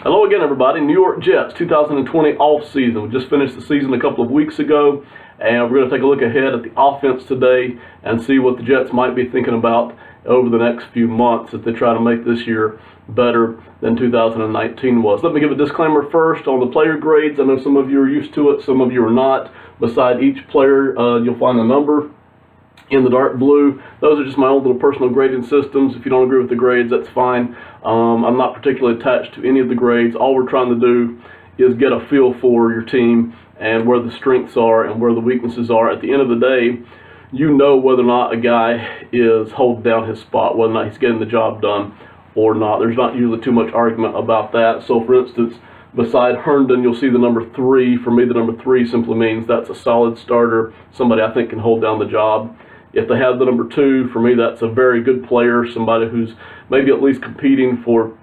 Hello again, everybody. New York Jets 2020 off-season. We just finished the season a couple of weeks ago, and we're going to take a look ahead at the offense today and see what the Jets might be thinking about over the next few months as they try to make this year better than 2019 was. Let me give a disclaimer first on the player grades. I know some of you are used to it, some of you are not. Beside each player, you'll find a number in the dark blue. Those are just my own little personal grading systems. If you don't agree with the grades, that's fine. I'm not particularly attached to any of the grades. All we're trying to do is get a feel for your team and where the strengths are and where the weaknesses are. At the end of the day, you know whether or not a guy is holding down his spot, whether or not he's getting the job done or not. There's not usually too much argument about that. So for instance, beside Herndon, you'll see the number 3. For me, the number 3 simply means that's a solid starter, somebody I think can hold down the job. If they have the number 2, for me, that's a very good player, somebody who's maybe at least competing for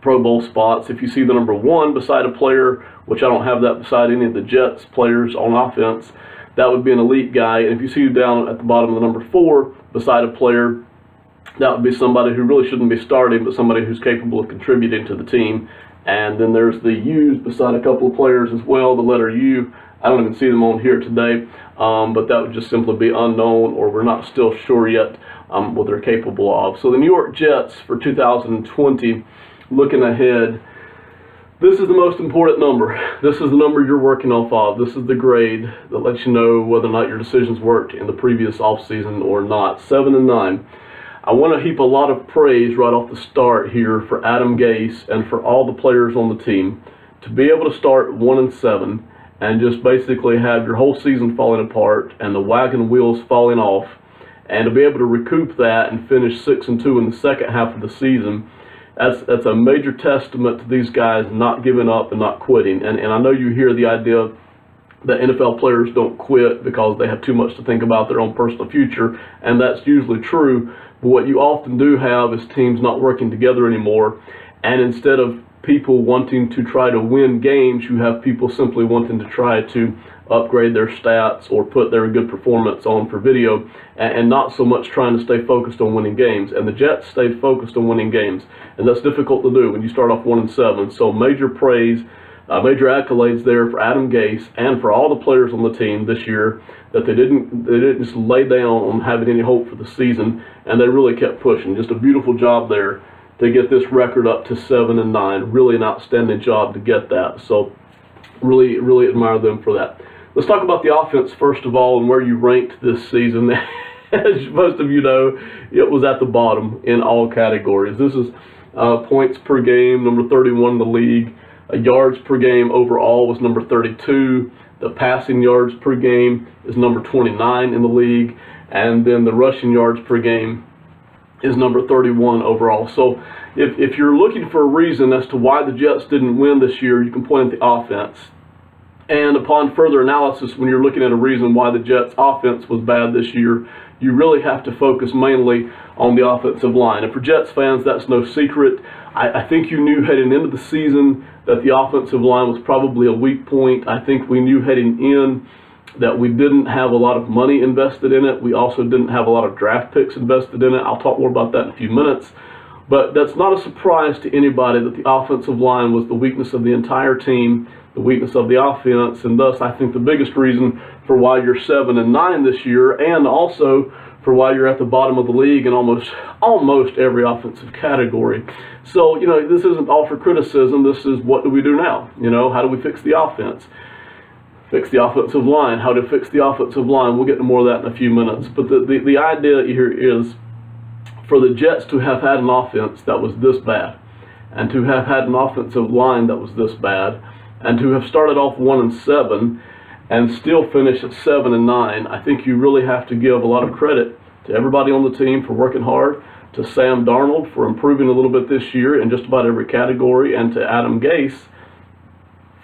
Pro Bowl spots. If you see the number 1 beside a player, which I don't have that beside any of the Jets players on offense, that would be an elite guy. And if you see down at the bottom of the number 4 beside a player, that would be somebody who really shouldn't be starting, but somebody who's capable of contributing to the team. And then there's the U's beside a couple of players as well, the letter U. I don't even see them on here today, but that would just simply be unknown, or we're not still sure yet what they're capable of. So the New York Jets for 2020, looking ahead, this is the most important number. This is the number you're working off of. This is the grade that lets you know whether or not your decisions worked in the previous offseason or not. 7 and 9. I want to heap a lot of praise right off the start here for Adam Gase and for all the players on the team to be able to start 1 and 7 and just basically have your whole season falling apart and the wagon wheels falling off, and to be able to recoup that and finish 6 and 2 in the second half of the season. That's a major testament to these guys not giving up and not quitting. And I know you hear the idea that NFL players don't quit because they have too much to think about their own personal future, and that's usually true. But what you often do have is teams not working together anymore, and instead of people wanting to try to win games, you have people simply wanting to try to upgrade their stats or put their good performance on for video, and not so much trying to stay focused on winning games. And the Jets stayed focused on winning games, and that's difficult to do when you start off 1 and 7. So major praise, major accolades there for Adam Gase and for all the players on the team this year, that they didn't just lay down on having any hope for the season, and they really kept pushing. Just a beautiful job there to get this record up to 7 and 9. Really an outstanding job to get that. So really, really admire them for that. Let's talk about the offense first of all and where you ranked this season. As most of you know, it was at the bottom in all categories. This is points per game, number 31 in the league. Yards per game overall was number 32. The passing yards per game is number 29 in the league. And then the rushing yards per game is number 31 overall. So if you're looking for a reason as to why the Jets didn't win this year, you can point at the offense. And upon further analysis, when you're looking at a reason why the Jets' offense was bad this year, you really have to focus mainly on the offensive line. And for Jets fans, that's no secret. I think you knew heading into the season that the offensive line was probably a weak point. I think we knew heading in that we didn't have a lot of money invested in it. We also didn't have a lot of draft picks invested in it. I'll talk more about that in a few minutes. But that's not a surprise to anybody that the offensive line was the weakness of the entire team, the weakness of the offense, and thus I think the biggest reason for why you're 7 and 9 this year, and also for why you're at the bottom of the league in almost every offensive category. So, this isn't all for criticism. This is, what do we do now? How do we fix the offense? Fix the offensive line. How to fix the offensive line? We'll get to more of that in a few minutes. But the idea here is for the Jets to have had an offense that was this bad, and to have had an offensive line that was this bad, and to have started off 1 and 7 and still finish at 7 and 9, I think you really have to give a lot of credit to everybody on the team for working hard, to Sam Darnold for improving a little bit this year in just about every category, and to Adam Gase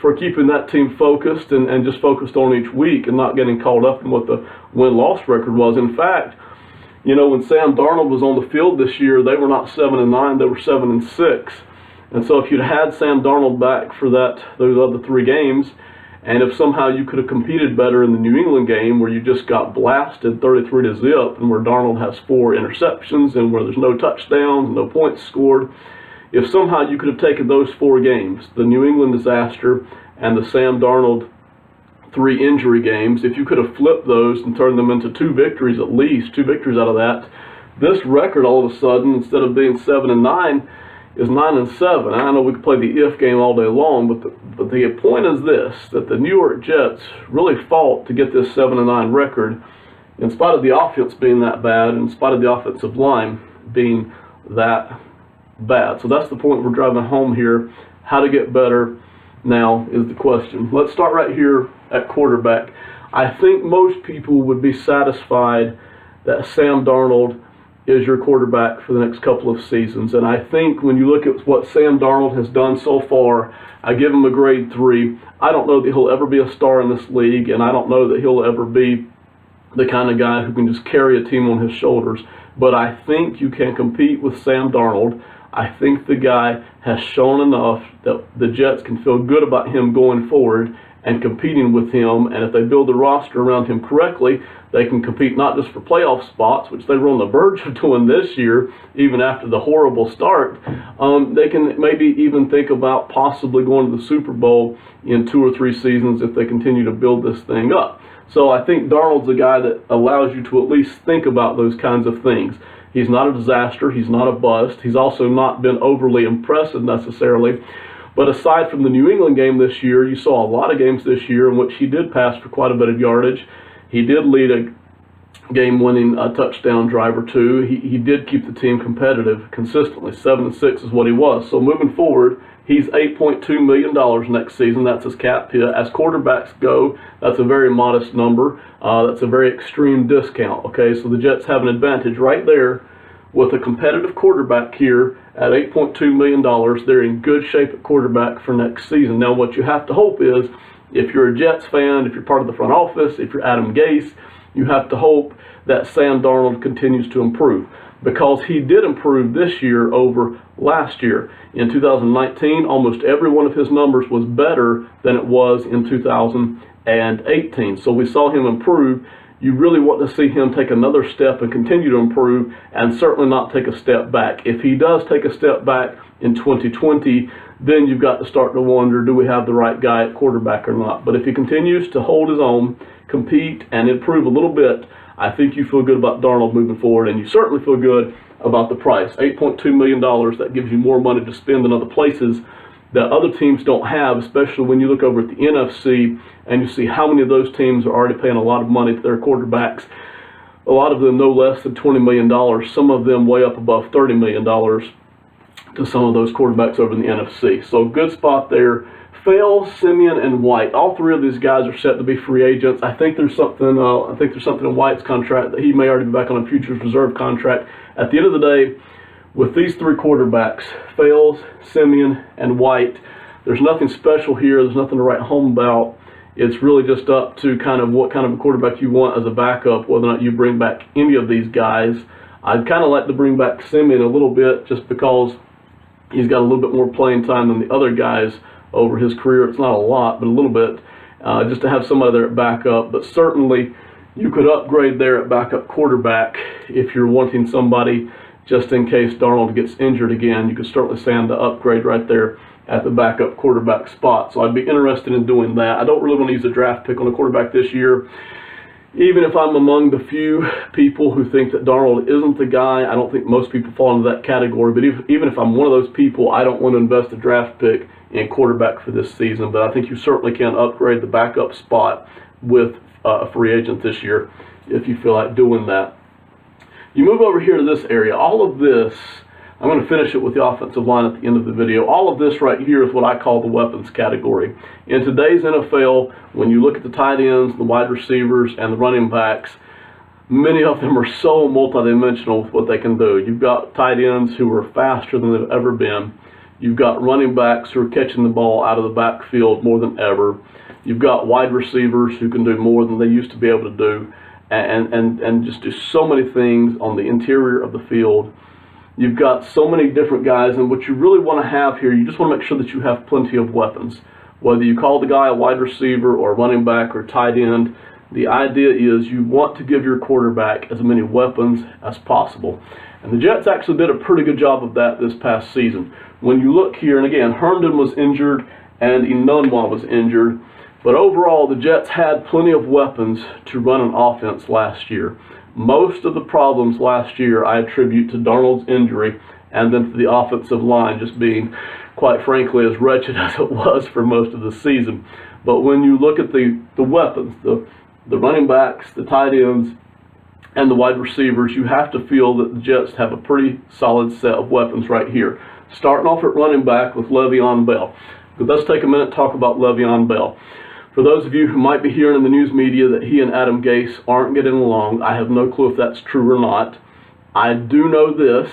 for keeping that team focused and just focused on each week and not getting caught up in what the win-loss record was. In fact, when Sam Darnold was on the field this year, they were not 7 and 9, they were 7 and 6. And so if you'd had Sam Darnold back for those other 3 games, and if somehow you could have competed better in the New England game where you just got blasted 33-0, and where Darnold has 4 interceptions and where there's no touchdowns, no points scored, if somehow you could have taken those 4 games, the New England disaster and the Sam Darnold 3 injury games, if you could have flipped those and turned them into 2 victories, at least 2 victories out of that, this record all of a sudden, instead of being 7-9, is 9-7. I know we could play the if game all day long, but the point is this, that the New York Jets really fought to get this 7-9 record, in spite of the offense being that bad, in spite of the offensive line being that bad. So that's the point we're driving home here. How to get better now is the question. Let's start right here at quarterback. I think most people would be satisfied that Sam Darnold is your quarterback for the next couple of seasons. And I think when you look at what Sam Darnold has done so far, I give him a grade 3. I don't know that he'll ever be a star in this league, and I don't know that he'll ever be the kind of guy who can just carry a team on his shoulders. But I think you can compete with Sam Darnold. I think the guy has shown enough that the Jets can feel good about him going forward and competing with him, and if they build the roster around him correctly, they can compete not just for playoff spots, which they were on the verge of doing this year, even after the horrible start. They can maybe even think about possibly going to the Super Bowl in 2 or 3 seasons if they continue to build this thing up. So I think Darnold's a guy that allows you to at least think about those kinds of things. He's not a disaster. He's not a bust. He's also not been overly impressive necessarily. But aside from the New England game this year, you saw a lot of games this year in which he did pass for quite a bit of yardage. He did lead a game-winning touchdown drive or 2. He did keep the team competitive consistently. 7-6 is what he was. So moving forward, he's $8.2 million next season. That's his cap hit. As quarterbacks go, that's a very modest number. That's a very extreme discount. Okay, so the Jets have an advantage right there with a competitive quarterback here at $8.2 million. They're in good shape at quarterback for next season. Now, what you have to hope is, if you're a Jets fan, if you're part of the front office, if you're Adam Gase, you have to hope that Sam Darnold continues to improve, because he did improve this year over last year. In 2019, almost every one of his numbers was better than it was in 2018. So we saw him improve. You really want to see him take another step and continue to improve, and certainly not take a step back. If he does take a step back in 2020, then you've got to start to wonder, do we have the right guy at quarterback or not? But if he continues to hold his own, compete, and improve a little bit, I think you feel good about Darnold moving forward, and you certainly feel good about the price. $8.2 million, that gives you more money to spend in other places that other teams don't have, especially when you look over at the NFC and you see how many of those teams are already paying a lot of money to their quarterbacks. A lot of them no less than $20 million, some of them way up above $30 million to some of those quarterbacks over in the NFC. So good spot there. Fales, Simeon, and White. All 3 of these guys are set to be free agents. I think there's something in White's contract that he may already be back on a futures reserve contract. At the end of the day, with these 3 quarterbacks, Fales, Simeon, and White, there's nothing special here. There's nothing to write home about. It's really just up to kind of what kind of a quarterback you want as a backup, whether or not you bring back any of these guys. I'd kind of like to bring back Simeon a little bit just because he's got a little bit more playing time than the other guys over his career. It's not a lot, but a little bit, just to have somebody there at backup. But certainly you could upgrade there at backup quarterback if you're wanting somebody just in case Darnold gets injured again. You could certainly stand to upgrade right there at the backup quarterback spot. So I'd be interested in doing that. I don't really want to use a draft pick on a quarterback this year. Even if I'm among the few people who think that Darnold isn't the guy, I don't think most people fall into that category. But even if I'm one of those people, I don't want to invest a draft pick in quarterback for this season. But I think you certainly can upgrade the backup spot with a free agent this year if you feel like doing that. You move over here to this area. All of this, I'm going to finish it with the offensive line at the end of the video. All of this right here is what I call the weapons category. In today's NFL, when you look at the tight ends, the wide receivers, and the running backs, many of them are so multidimensional with what they can do. You've got tight ends who are faster than they've ever been. You've got running backs who are catching the ball out of the backfield more than ever. You've got wide receivers who can do more than they used to be able to do, and just do so many things on the interior of the field. You've got so many different guys, and what you really want to have here, you just want to make sure that you have plenty of weapons. Whether you call the guy a wide receiver or running back or tight end, the idea is you want to give your quarterback as many weapons as possible. And the Jets actually did a pretty good job of that this past season. When you look here, and again, Herndon was injured and Inunwa was injured, but overall the Jets had plenty of weapons to run an offense last year. Most of the problems last year I attribute to Darnold's injury and then to the offensive line just being, quite frankly, as wretched as it was for most of the season. But when you look at the weapons, the running backs, the tight ends, and the wide receivers, you have to feel that the Jets have a pretty solid set of weapons right here. Starting off at running back with Le'Veon Bell. But let's take a minute to talk about Le'Veon Bell. For those of you who might be hearing in the news media that he and Adam Gase aren't getting along, I have no clue if that's true or not. I do know this,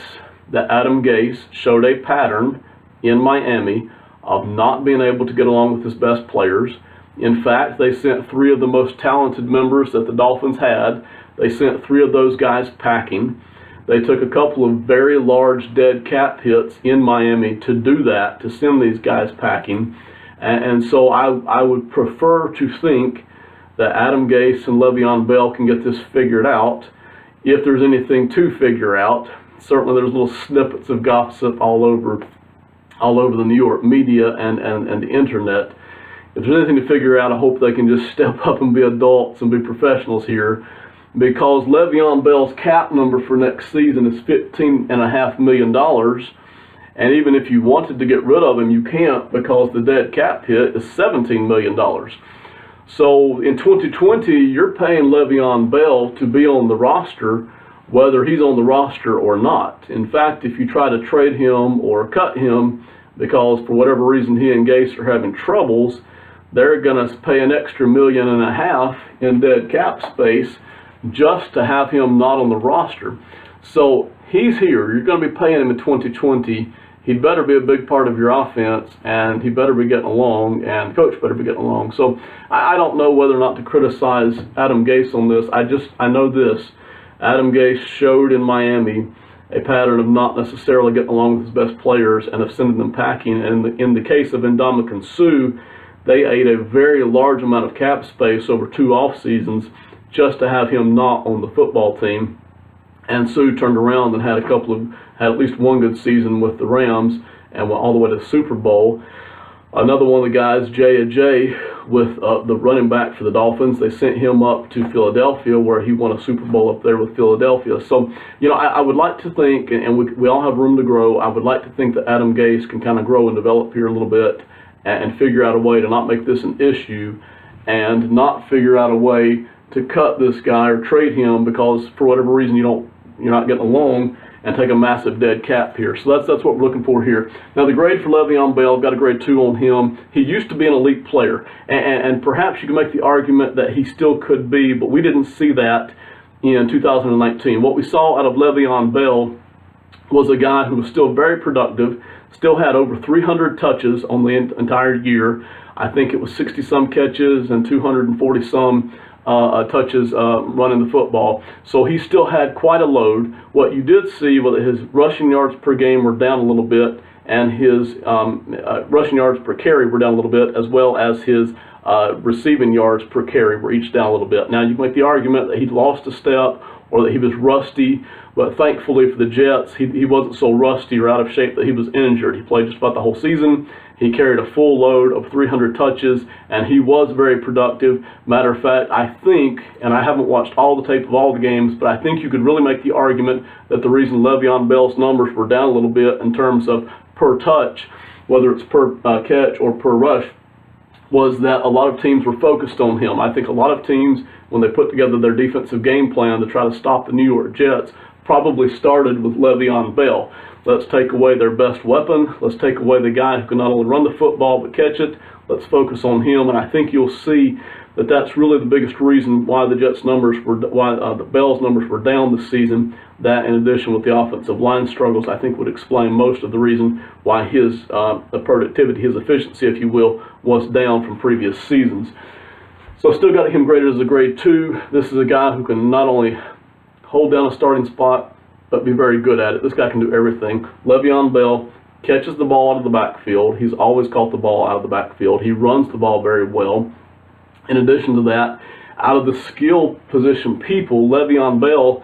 that Adam Gase showed a pattern in Miami of not being able to get along with his best players. In fact, they sent 3 of the most talented members that the Dolphins had. They sent 3 of those guys packing. They took a couple of very large dead cap hits in Miami to do that, to send these guys packing. And so I would prefer to think that Adam Gase and Le'Veon Bell can get this figured out, if there's anything to figure out. Certainly there's little snippets of gossip all over the New York media and the internet. If there's anything to figure out, I hope they can just step up and be adults and be professionals here, because Le'Veon Bell's cap number for next season is $15.5 million. And even if you wanted to get rid of him, you can't, because the dead cap hit is $17 million. So in 2020, you're paying Le'Veon Bell to be on the roster, whether he's on the roster or not. In fact, if you try to trade him or cut him, because for whatever reason he and Gase are having troubles, they're going to pay an extra $1.5 million in dead cap space just to have him not on the roster. So he's here. You're going to be paying him in 2020. He better be a big part of your offense, and he better be getting along, and the coach better be getting along. So I don't know whether or not to criticize Adam Gase on this. I know this. Adam Gase showed in Miami a pattern of not necessarily getting along with his best players and of sending them packing. And in the case of Ndamukong Suh, they ate a very large amount of cap space over 2 off seasons just to have him not on the football team. And Suh turned around and had at least one good season with the Rams and went all the way to the Super Bowl. Another one of the guys, Jay Ajay, with the running back for the Dolphins, they sent him up to Philadelphia, where he won a Super Bowl up there with Philadelphia. So, I would like to think, and we all have room to grow, I would like to think that Adam Gase can kind of grow and develop here a little bit and figure out a way to not make this an issue and not figure out a way to cut this guy or trade him because for whatever reason you're not getting along, and take a massive dead cap here. So that's what we're looking for here. Now the grade for Le'Veon Bell, got a grade 2 on him. He used to be an elite player, and perhaps you can make the argument that he still could be, but we didn't see that in 2019. What we saw out of Le'Veon Bell was a guy who was still very productive, still had over 300 touches on the entire year. I think it was 60-some catches and 240-some touches running the football. So he still had quite a load. What you did see was that his rushing yards per game were down a little bit, and his rushing yards per carry were down a little bit, as well as his receiving yards per carry were each down a little bit. Now you can make the argument that he lost a step or that he was rusty, but thankfully for the Jets, he wasn't so rusty or out of shape that he was injured. He played just about the whole season. He carried a full load of 300 touches, and he was very productive. Matter of fact, I think, and I haven't watched all the tape of all the games, but I think you could really make the argument that the reason Le'Veon Bell's numbers were down a little bit in terms of per touch, whether it's per catch or per rush, was that a lot of teams were focused on him. I think a lot of teams, when they put together their defensive game plan to try to stop the New York Jets, probably started with Le'Veon Bell. Let's take away their best weapon. Let's take away the guy who can not only run the football but catch it. Let's focus on him, and I think you'll see that that's really the biggest reason why the Jets' numbers were, the Bell's numbers were down this season. That, in addition with the offensive line struggles, I think would explain most of the reason why his productivity, his efficiency, if you will, was down from previous seasons. So I still got him graded as a grade 2. This is a guy who can not only hold down a starting spot, but be very good at it. This guy can do everything. Le'Veon Bell catches the ball out of the backfield. He's always caught the ball out of the backfield. He runs the ball very well. In addition to that, out of the skill position people, Le'Veon Bell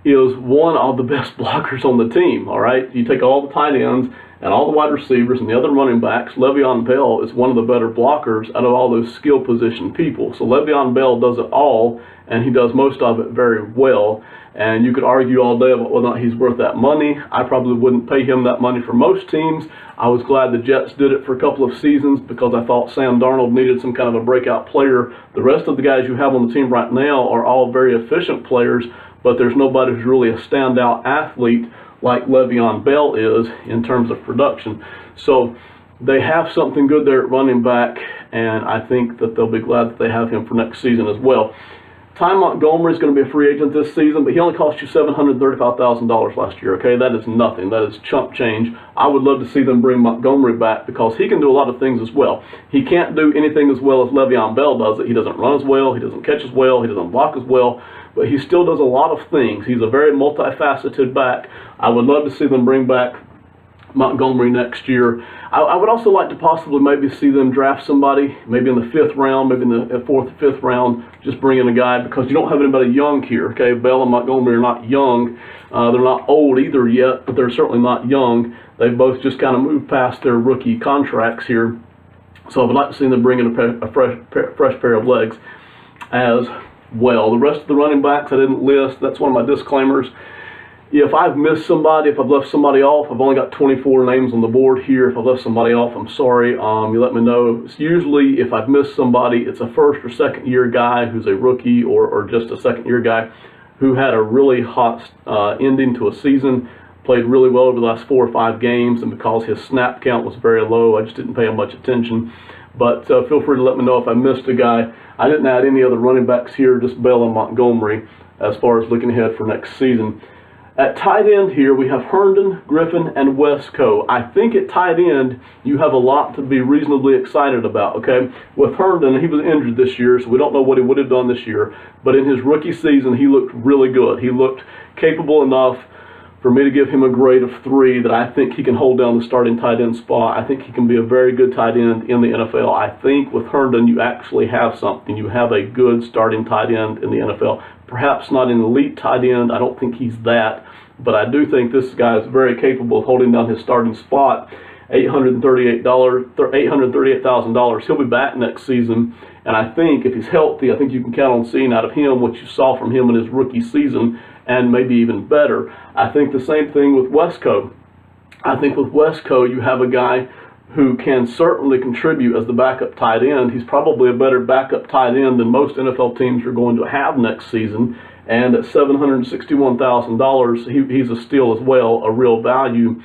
is one of the best blockers on the team, all right? You take all the tight ends and all the wide receivers and the other running backs, Le'Veon Bell is one of the better blockers out of all those skill position people. So Le'Veon Bell does it all, and he does most of it very well. And you could argue all day about whether or not he's worth that money. I probably wouldn't pay him that money for most teams. I was glad the Jets did it for a couple of seasons because I thought Sam Darnold needed some kind of a breakout player. The rest of the guys you have on the team right now are all very efficient players, but there's nobody who's really a standout athlete like Le'Veon Bell is in terms of production. So they have something good there at running back, and I think that they'll be glad that they have him for next season as well. Ty Montgomery is going to be a free agent this season, but he only cost you $735,000 last year, okay? That is nothing. That is chump change. I would love to see them bring Montgomery back because he can do a lot of things as well. He can't do anything as well as Le'Veon Bell does it. He doesn't run as well. He doesn't catch as well. He doesn't block as well. But he still does a lot of things. He's a very multifaceted back. I would love to see them bring back Montgomery next year. I would also like to possibly maybe see them draft somebody, maybe in the 5th round, maybe in the 4th or 5th round, just bring in a guy because you don't have anybody young here, okay? Bell and Montgomery are not young. They're not old either yet, but they're certainly not young. They've both just kind of moved past their rookie contracts here. So I would like to see them bring in a fresh pair of legs as well. The rest of the running backs I didn't list. That's one of my disclaimers. If I've missed somebody, if I've left somebody off, I've only got 24 names on the board here. If I've left somebody off, I'm sorry. You let me know. It's usually, if I've missed somebody, it's a first or second year guy who's a rookie or just a second year guy who had a really hot ending to a season, played really well over the last 4 or 5 games, and because his snap count was very low, I just didn't pay him much attention. But feel free to let me know if I missed a guy. I didn't add any other running backs here, just Bell and Montgomery as far as looking ahead for next season. At tight end here, we have Herndon, Griffin, and Wesco. I think at tight end, you have a lot to be reasonably excited about, okay? With Herndon, he was injured this year, so we don't know what he would have done this year. But in his rookie season, he looked really good. He looked capable enough for me to give him a grade of 3 that I think he can hold down the starting tight end spot. I think he can be a very good tight end in the NFL. I think with Herndon, you actually have something. You have a good starting tight end in the NFL. Perhaps not an elite tight end. I don't think he's that. But I do think this guy is very capable of holding down his starting spot. $838,000. He'll be back next season. And I think if he's healthy, I think you can count on seeing out of him what you saw from him in his rookie season, and maybe even better. I think the same thing with Wesco. I think with Wesco, you have a guy who can certainly contribute as the backup tight end. He's probably a better backup tight end than most NFL teams are going to have next season. And at $761,000, he's a steal as well, a real value.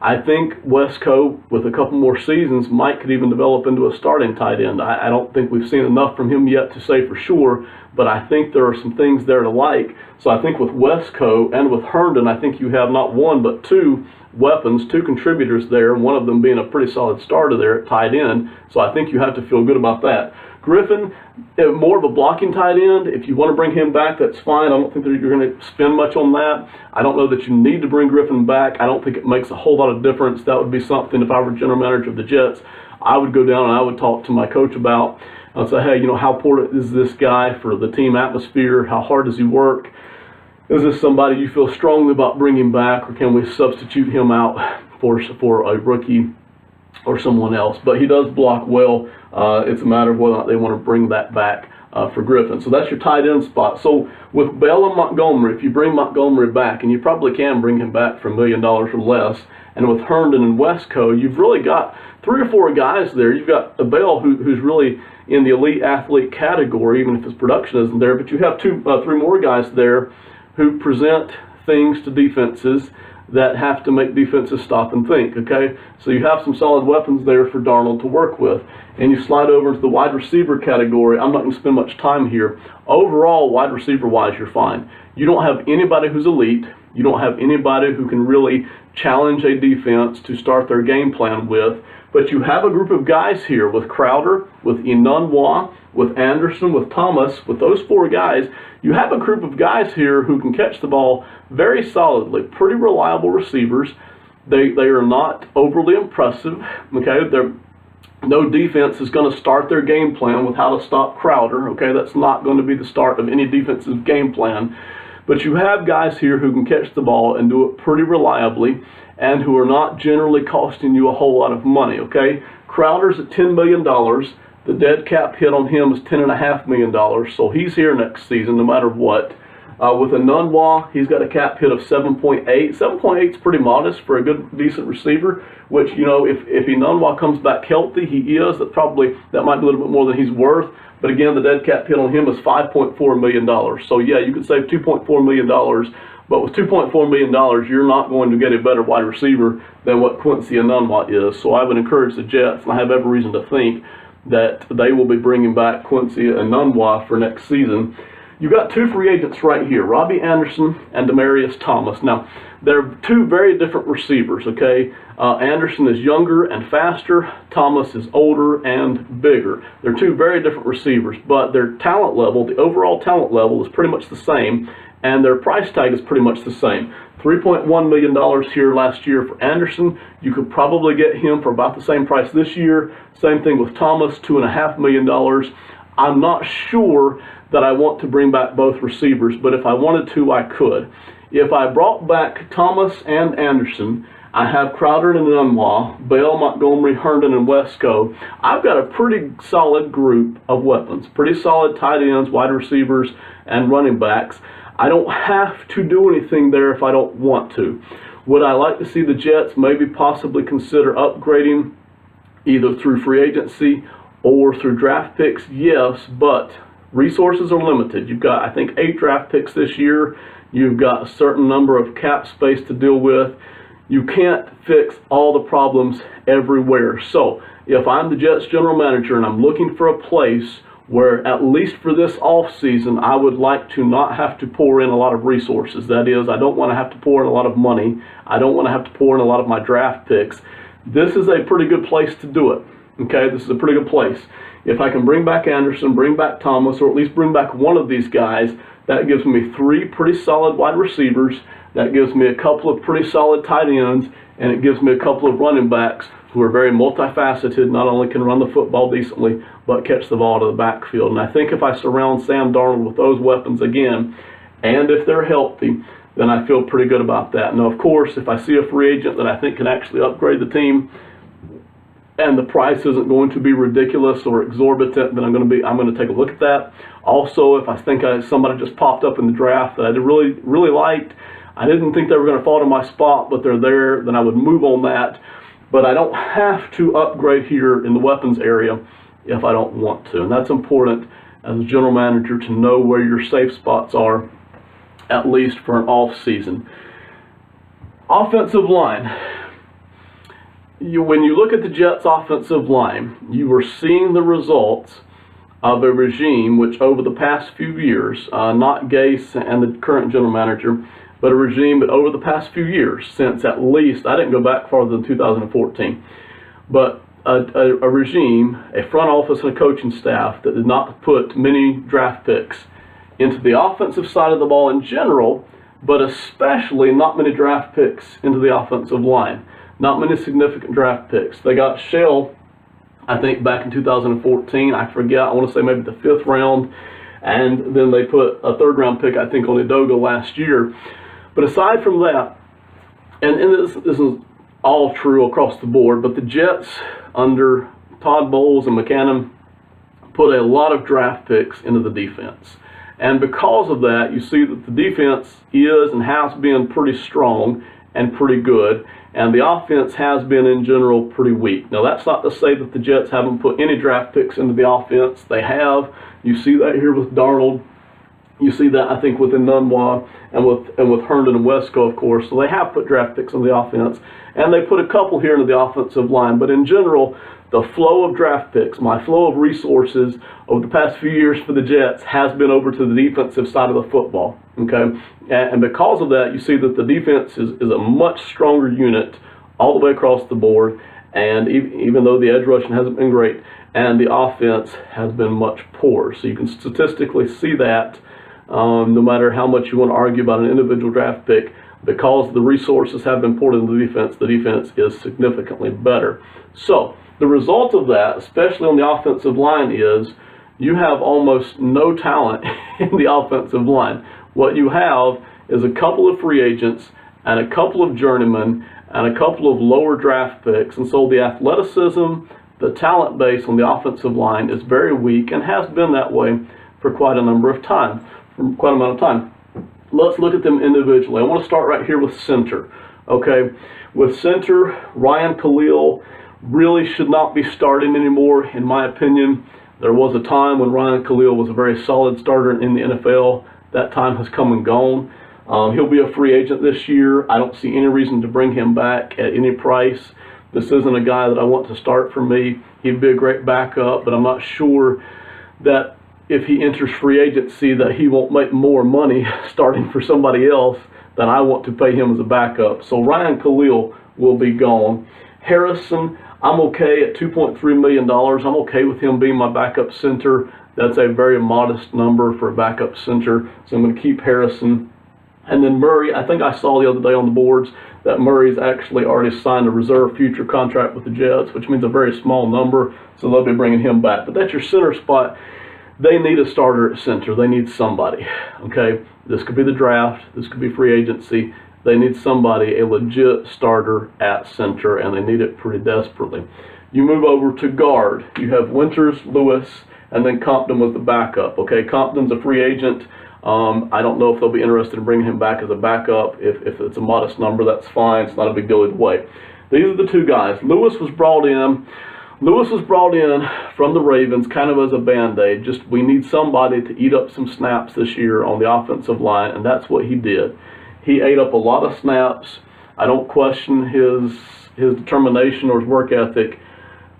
I think Wesco, with a couple more seasons, could even develop into a starting tight end. I don't think we've seen enough from him yet to say for sure, but I think there are some things there to like. So I think with Wesco and with Herndon, I think you have not one but 2 weapons, 2 contributors there, one of them being a pretty solid starter there at tight end. So I think you have to feel good about that. Griffin, more of a blocking tight end. If you want to bring him back, that's fine. I don't think that you're going to spend much on that. I don't know that you need to bring Griffin back. I don't think it makes a whole lot of difference. That would be something, if I were general manager of the Jets, I would go down and I would talk to my coach about. I'd say, hey, how important is this guy for the team atmosphere? How hard does he work? Is this somebody you feel strongly about bringing back, or can we substitute him out for a rookie or someone else? But he does block well. It's a matter of whether or not they want to bring that back for Griffin. So that's your tight end spot. So with Bell and Montgomery, if you bring Montgomery back, and you probably can bring him back for $1 million or less, and with Herndon and Wesco, you've really got 3 or 4 guys there. You've got a Bell who's really in the elite athlete category, even if his production isn't there, but you have 3 more guys there who present things to defenses that have to make defenses stop and think, okay? So you have some solid weapons there for Darnold to work with. And you slide over into the wide receiver category. I'm not going to spend much time here. Overall, wide receiver-wise, you're fine. You don't have anybody who's elite. You don't have anybody who can really challenge a defense to start their game plan with. But you have a group of guys here with Crowder, with Enunwa, with Anderson, with Thomas, with those 4 guys. You have a group of guys here who can catch the ball very solidly, pretty reliable receivers. They are not overly impressive, okay? No defense is going to start their game plan with how to stop Crowder, okay? That's not going to be the start of any defensive game plan. But you have guys here who can catch the ball and do it pretty reliably and who are not generally costing you a whole lot of money, okay? Crowder's at $10 million. The dead cap hit on him is $10.5 million, so he's here next season no matter what. With Enunwa, he's got a cap hit of 7.8. 7.8 is pretty modest for a good, decent receiver, which, you know, if Enunwa comes back healthy, he is, that might be a little bit more than he's worth. But again, the dead cap hit on him is $5.4 million. So yeah, you could save $2.4 million, but with $2.4 million, you're not going to get a better wide receiver than what Quincy Enunwa is. So I would encourage the Jets, and I have every reason to think that they will be bringing back Quincy Enunwa for next season. You got two free agents right here, Robbie Anderson and Demaryius Thomas. Now, they're two very different receivers, okay? Anderson is younger and faster. Thomas is older and bigger. They're two very different receivers, but their talent level, the overall talent level, is pretty much the same, and their price tag is pretty much the same. $3.1 million here last year for Anderson. You could probably get him for about the same price this year. Same thing with Thomas, $2.5 million. I'm not sure that I want to bring back both receivers, but if I wanted to, I could. If I brought back Thomas and Anderson, I have Crowder and Enunwa, Bell, Montgomery, Herndon, and Wesco. I've got a pretty solid group of weapons, pretty solid tight ends, wide receivers, and running backs. I don't have to do anything there if I don't want to. Would I like to see the Jets maybe possibly consider upgrading either through free agency or through draft picks? Yes, but resources are limited. You've got, I think, 8 draft picks this year. You've got a certain number of cap space to deal with. You can't fix all the problems everywhere. So if I'm the Jets general manager and I'm looking for a place where, at least for this offseason, I would like to not have to pour in a lot of resources. That is, I don't want to have to pour in a lot of money. I don't want to have to pour in a lot of my draft picks. This is a pretty good place to do it. Okay, this is a pretty good place. If I can bring back Anderson, bring back Thomas, or at least bring back one of these guys, that gives me 3 pretty solid wide receivers, that gives me a couple of pretty solid tight ends, and it gives me a couple of running backs who are very multifaceted, not only can run the football decently, but catch the ball to the backfield. And I think if I surround Sam Darnold with those weapons again, and if they're healthy, then I feel pretty good about that. Now, of course, if I see a free agent that I think can actually upgrade the team, and the price isn't going to be ridiculous or exorbitant, then I'm going to take a look at that. Also, if I think somebody just popped up in the draft that I really liked, I didn't think they were going to fall to my spot, but they're there, then I would move on that. But I don't have to upgrade here in the weapons area if I don't want to. And that's important as a general manager to know where your safe spots are, at least for an off season. Offensive line. When you look at the Jets' offensive line, you are seeing the results of a regime which over the past few years, not Gase and the current general manager, but a regime that over the past few years, since at least, I didn't go back farther than 2014, but a regime, a front office and a coaching staff that did not put many draft picks into the offensive side of the ball in general, but especially not many draft picks into the offensive line. Not many significant draft picks. They got Shell, I think, back in 2014. I forget, I want to say maybe the 5th round. And then they put a 3rd round pick, I think, on Edoga last year. But aside from that, and this is all true across the board, but the Jets under Todd Bowles and McCannon put a lot of draft picks into the defense. And because of that, you see that the defense is and has been pretty strong and pretty good, and the offense has been in general pretty weak. Now, that's not to say that the Jets haven't put any draft picks into the offense. They have. You see that here with Darnold. You see that, I think, with Enunwa and with Herndon and Wesco, of course. So they have put draft picks in the offense, and they put a couple here into the offensive line. But in general, the flow of draft picks, my flow of resources over the past few years for the Jets has been over to the defensive side of the football. Okay, and because of that, you see that the defense is a much stronger unit all the way across the board. And even though the edge rushing hasn't been great, and the offense has been much poorer, so you can statistically see that. No matter how much you want to argue about an individual draft pick, because the resources have been poured into the defense is significantly better. So the result of that, especially on the offensive line, is you have almost no talent in the offensive line. What you have is a couple of free agents and a couple of journeymen and a couple of lower draft picks. And so the athleticism, the talent base on the offensive line is very weak and has been that way for quite a amount of time. Let's look at them individually. I want to start right here with center. Okay, with center, Ryan Khalil really should not be starting anymore, in my opinion. There was a time when Ryan Khalil was a very solid starter in the NFL. That time has come and gone. He'll be a free agent this year. I don't see any reason to bring him back at any price. This isn't a guy that I want to start for me. He'd be a great backup, but I'm not sure that if he enters free agency that he won't make more money starting for somebody else than I want to pay him as a backup. So Ryan Khalil will be gone. Harrison, I'm okay at $2.3 million. I'm okay with him being my backup center. That's a very modest number for a backup center, so I'm going to keep Harrison. And then Murray, I think I saw the other day on the boards that Murray's actually already signed a reserve future contract with the Jets, which means a very small number, so they'll be bringing him back. But that's your center spot. They need a starter at center. They need somebody, okay? This could be the draft. This could be free agency. They need somebody, a legit starter at center, and they need it pretty desperately. You move over to guard. You have Winters, Lewis, and then Compton was the backup, okay? Compton's a free agent. I don't know if they'll be interested in bringing him back as a backup. If it's a modest number, that's fine. It's not a big deal either way. These are the two guys. Lewis was brought in from the Ravens kind of as a Band-Aid. Just we need somebody to eat up some snaps this year on the offensive line, and that's what he did. He ate up a lot of snaps. I don't question his determination or his work ethic.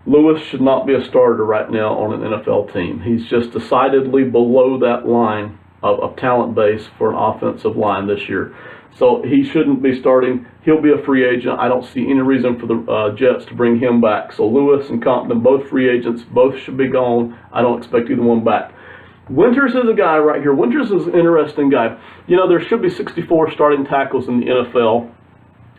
Lewis should not be a starter right now on an NFL team. He's just decidedly below that line of talent base for an offensive line this year. So he shouldn't be starting. He'll be a free agent. I don't see any reason for the Jets to bring him back. So Lewis and Compton, both free agents, both should be gone. I don't expect either one back. Winters is a guy right here. Winters is an interesting guy. You know, there should be 64 starting tackles in the NFL,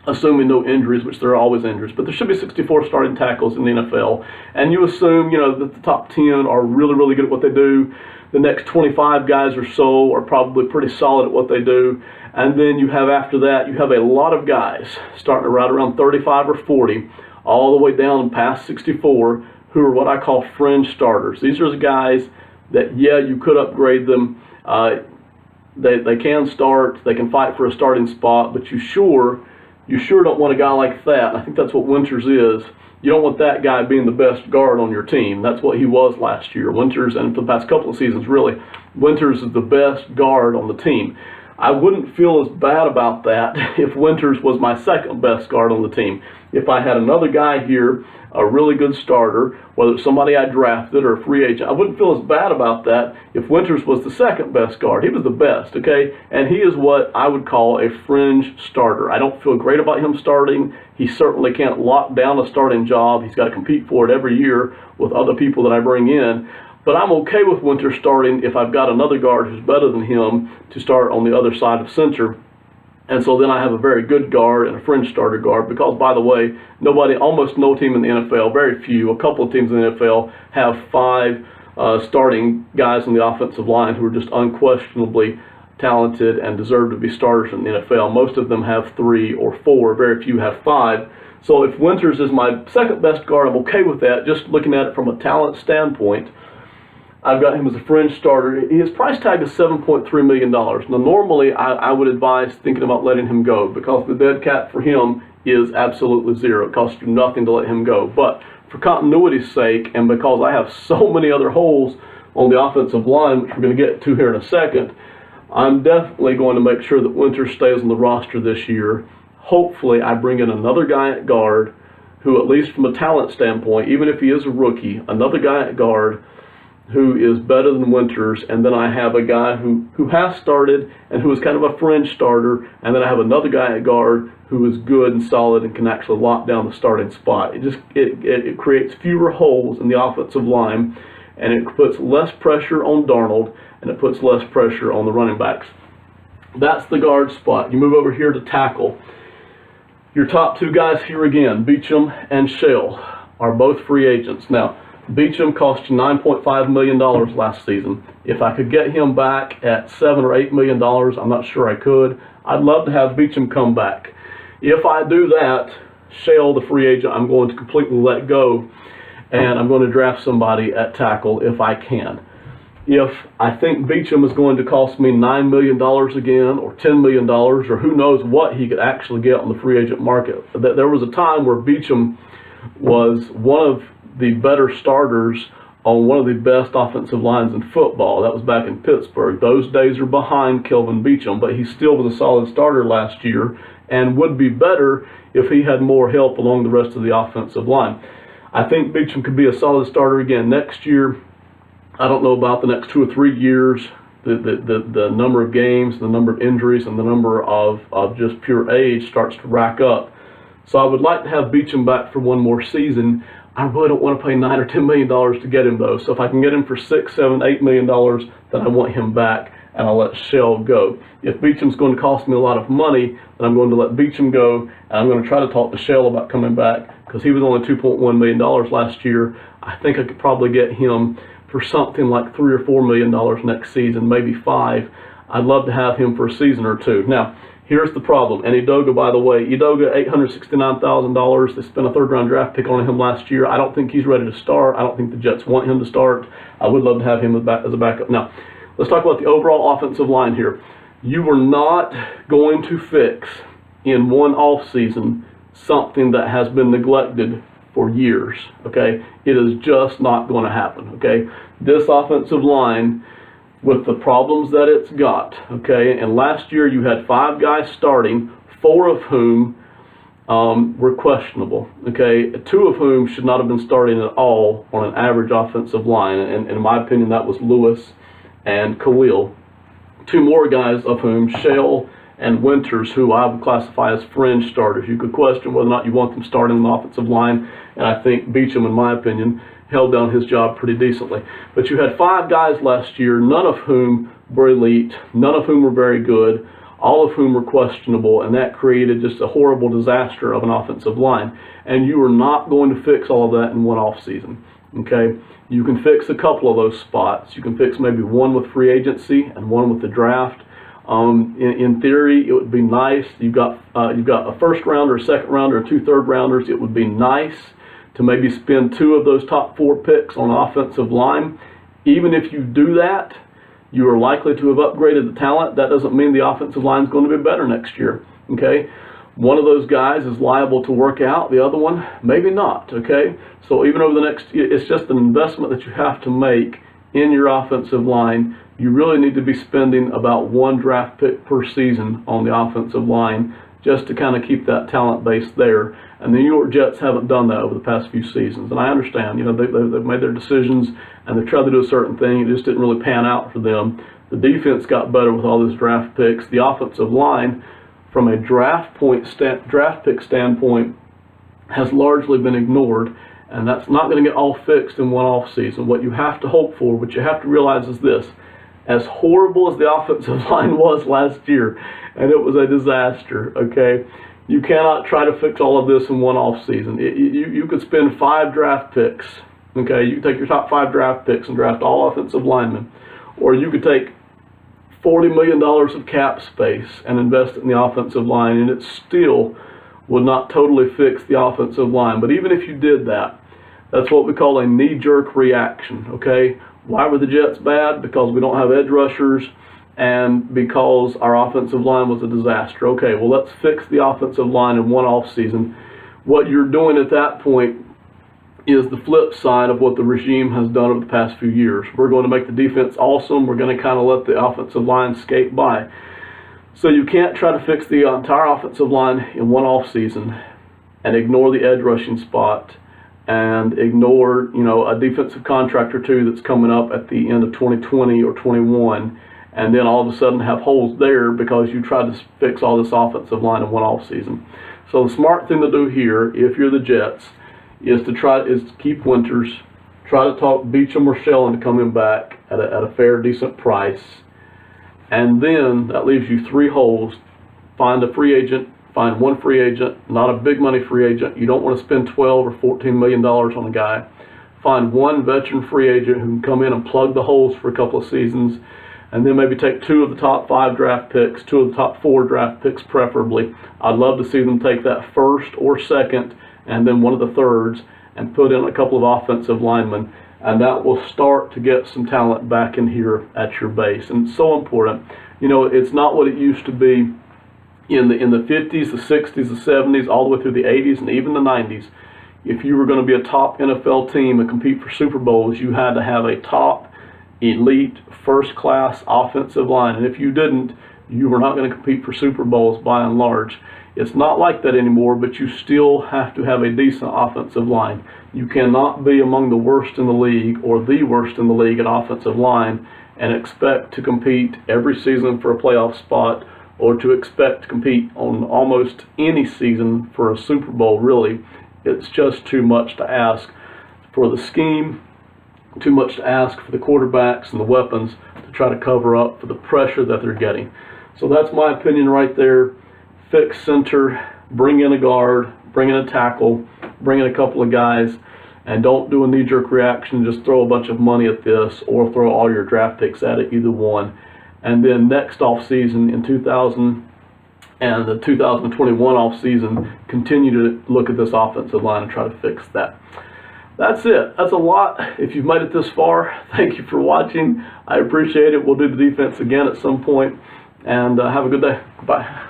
assuming no injuries, which there are always injuries, but there should be 64 starting tackles in the NFL. And you assume, you know, that the top 10 are really, really good at what they do. The next 25 guys or so are probably pretty solid at what they do. And then you have, after that, you have a lot of guys starting right around 35 or 40, all the way down past 64, who are what I call fringe starters. These are the guys that, yeah, you could upgrade them. They can start, they can fight for a starting spot, but you sure don't want a guy like that. And I think that's what Winters is. You don't want that guy being the best guard on your team. That's what he was last year. Winters, and for the past couple of seasons, really, Winters is the best guard on the team. I wouldn't feel as bad about that if Winters was my second best guard on the team. If I had another guy here, a really good starter, whether it's somebody I drafted or a free agent, I wouldn't feel as bad about that if Winters was the second best guard. He was the best, okay? And he is what I would call a fringe starter. I don't feel great about him starting. He certainly can't lock down a starting job. He's got to compete for it every year with other people that I bring in. But I'm okay with Winters starting if I've got another guard who's better than him to start on the other side of center. And so then I have a very good guard and a fringe starter guard because, by the way, almost no team in the NFL, very few, a couple of teams in the NFL have 5 starting guys on the offensive line who are just unquestionably talented and deserve to be starters in the NFL. Most of them have 3 or 4. Very few have 5. So if Winters is my second best guard, I'm okay with that. Just looking at it from a talent standpoint, I've got him as a fringe starter. His price tag is $7.3 million. Now, normally, I would advise thinking about letting him go because the dead cap for him is absolutely zero. It costs you nothing to let him go. But for continuity's sake, and because I have so many other holes on the offensive line, which we're going to get to here in a second, I'm definitely going to make sure that Winters stays on the roster this year. Hopefully, I bring in another guy at guard who, at least from a talent standpoint, even if he is a rookie, another guy at guard who is better than Winters, and then I have a guy who has started and who is kind of a fringe starter, and then I have another guy at guard who is good and solid and can actually lock down the starting spot. It creates fewer holes in the offensive line, and it puts less pressure on Darnold, and it puts less pressure on the running backs. That's the guard spot. You move over here to tackle. Your top 2 guys here again, Beachum and Shell, are both free agents. Now, Beecham cost you $9.5 million last season. If I could get him back at $7 or $8 million, I'm not sure I could. I'd love to have Beecham come back. If I do that, Shell, the free agent, I'm going to completely let go, and I'm going to draft somebody at tackle if I can. If I think Beecham is going to cost me $9 million again, or $10 million, or who knows what he could actually get on the free agent market. There was a time where Beecham was one of the better starters on one of the best offensive lines in football. That was back in Pittsburgh. Those days are behind Kelvin Beecham, but he still was a solid starter last year and would be better if he had more help along the rest of the offensive line. I think Beecham could be a solid starter again next year. I don't know about the next 2 or 3 years. The number of games, the number of injuries, and the number of just pure age starts to rack up. So I would like to have Beecham back for one more season. I really don't want to pay $9 or $10 million to get him, though. So if I can get him for $6, $7, $8 million, then I want him back, and I'll let Shell go. If Beecham's going to cost me a lot of money, then I'm going to let Beecham go, and I'm going to try to talk to Shell about coming back, because he was only $2.1 million last year. I think I could probably get him for something like $3 or $4 million next season, maybe $5 million. I'd love to have him for a season or two. Now, here's the problem. And Edoga, by the way, $869,000. They spent a third-round draft pick on him last year. I don't think he's ready to start. I don't think the Jets want him to start. I would love to have him as a backup. Now, let's talk about the overall offensive line here. You are not going to fix in one offseason something that has been neglected for years, okay? It is just not going to happen, okay? This offensive line, with the problems that it's got, okay? And last year you had 5 guys starting, 4 of whom were questionable, okay? 2 of whom should not have been starting at all on an average offensive line, and in my opinion that was Lewis and Khalil. 2 more guys of whom, Shell and Winters, who I would classify as fringe starters. You could question whether or not you want them starting on the offensive line, and I think Beecham, in my opinion, held down his job pretty decently. But you had 5 guys last year, none of whom were elite, none of whom were very good, all of whom were questionable, and that created just a horrible disaster of an offensive line. And you are not going to fix all of that in one offseason, okay? You can fix a couple of those spots. You can fix maybe one with free agency and one with the draft. In theory, it would be nice. You've got a first rounder, a second rounder, and 2 third rounders. It would be nice to maybe spend 2 of those top 4 picks on offensive line. Even if you do that, you are likely to have upgraded the talent. That doesn't mean the offensive line is going to be better next year, okay? One of those guys is liable to work out. The other one, maybe not, okay? So even over the next, it's just an investment that you have to make in your offensive line. You really need to be spending about 1 draft pick per season on the offensive line just to kind of keep that talent base there. And the New York Jets haven't done that over the past few seasons. And I understand, you know, they've made their decisions and they've tried to do a certain thing. It just didn't really pan out for them. The defense got better with all those draft picks. The offensive line, from a draft pick standpoint, has largely been ignored. And that's not going to get all fixed in one offseason. What you have to hope for, what you have to realize is this. As horrible as the offensive line was last year, and it was a disaster, okay, you cannot try to fix all of this in one offseason. You could spend 5 draft picks, okay, you could take your top 5 draft picks and draft all offensive linemen, or you could take $40 million of cap space and invest it in the offensive line, and it still would not totally fix the offensive line. But even if you did that, that's what we call a knee-jerk reaction, okay? Why were the Jets bad? Because we don't have edge rushers and because our offensive line was a disaster. Okay, well, let's fix the offensive line in one offseason. What you're doing at that point is the flip side of what the regime has done over the past few years. We're going to make the defense awesome. We're going to kind of let the offensive line skate by. So you can't try to fix the entire offensive line in one offseason and ignore the edge rushing spot and ignore, you know, a defensive contract or 2 that's coming up at the end of 2020 or 21, and then all of a sudden have holes there because you tried to fix all this offensive line in one offseason. So the smart thing to do here, if you're the Jets, is to keep Winters, try to talk Beecham or Shell into coming back at a fair, decent price, and then that leaves you 3 holes. Find a free agent. Find 1 free agent, not a big money free agent. You don't want to spend $12 or $14 million on a guy. find one veteran free agent who can come in and plug the holes for a couple of seasons, and then maybe take 2 of the top 5 draft picks, 2 of the top 4 draft picks preferably. I'd love to see them take that first or second and then one of the thirds and put in a couple of offensive linemen, and that will start to get some talent back in here at your base. And it's so important. You know, it's not what it used to be in the 50s, the 60s, the 70s, all the way through the 80s and even the 90s. If you were going to be a top NFL team and compete for Super Bowls, you had to have a top, elite, first-class offensive line. And if you didn't, you were not going to compete for Super Bowls by and large. It's not like that anymore, but you still have to have a decent offensive line. You cannot be among the worst in the league or the worst in the league at offensive line and expect to compete every season for a playoff spot, or to expect to compete on almost any season for a Super Bowl, really. It's just too much to ask for the scheme, too much to ask for the quarterbacks and the weapons to try to cover up for the pressure that they're getting. So that's my opinion right there. Fix center, bring in a guard, bring in a tackle, bring in a couple of guys, and don't do a knee-jerk reaction, just throw a bunch of money at this or throw all your draft picks at it, either one. And then next offseason in 2000 and the 2021 offseason, continue to look at this offensive line and try to fix that. That's it. That's a lot. If you've made it this far, thank you for watching. I appreciate it. We'll do the defense again at some point. And have a good day. Bye.